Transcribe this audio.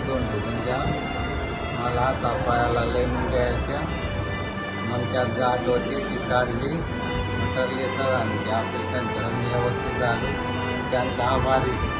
2 ढुंग्या मला हातापायाला लय मुंग्या यायच्या. मग त्यात गाठ होती ती काढली. ठरले सरांची ऑपरेशन करून मी व्यवस्थित झालो. त्यांचा आभारी.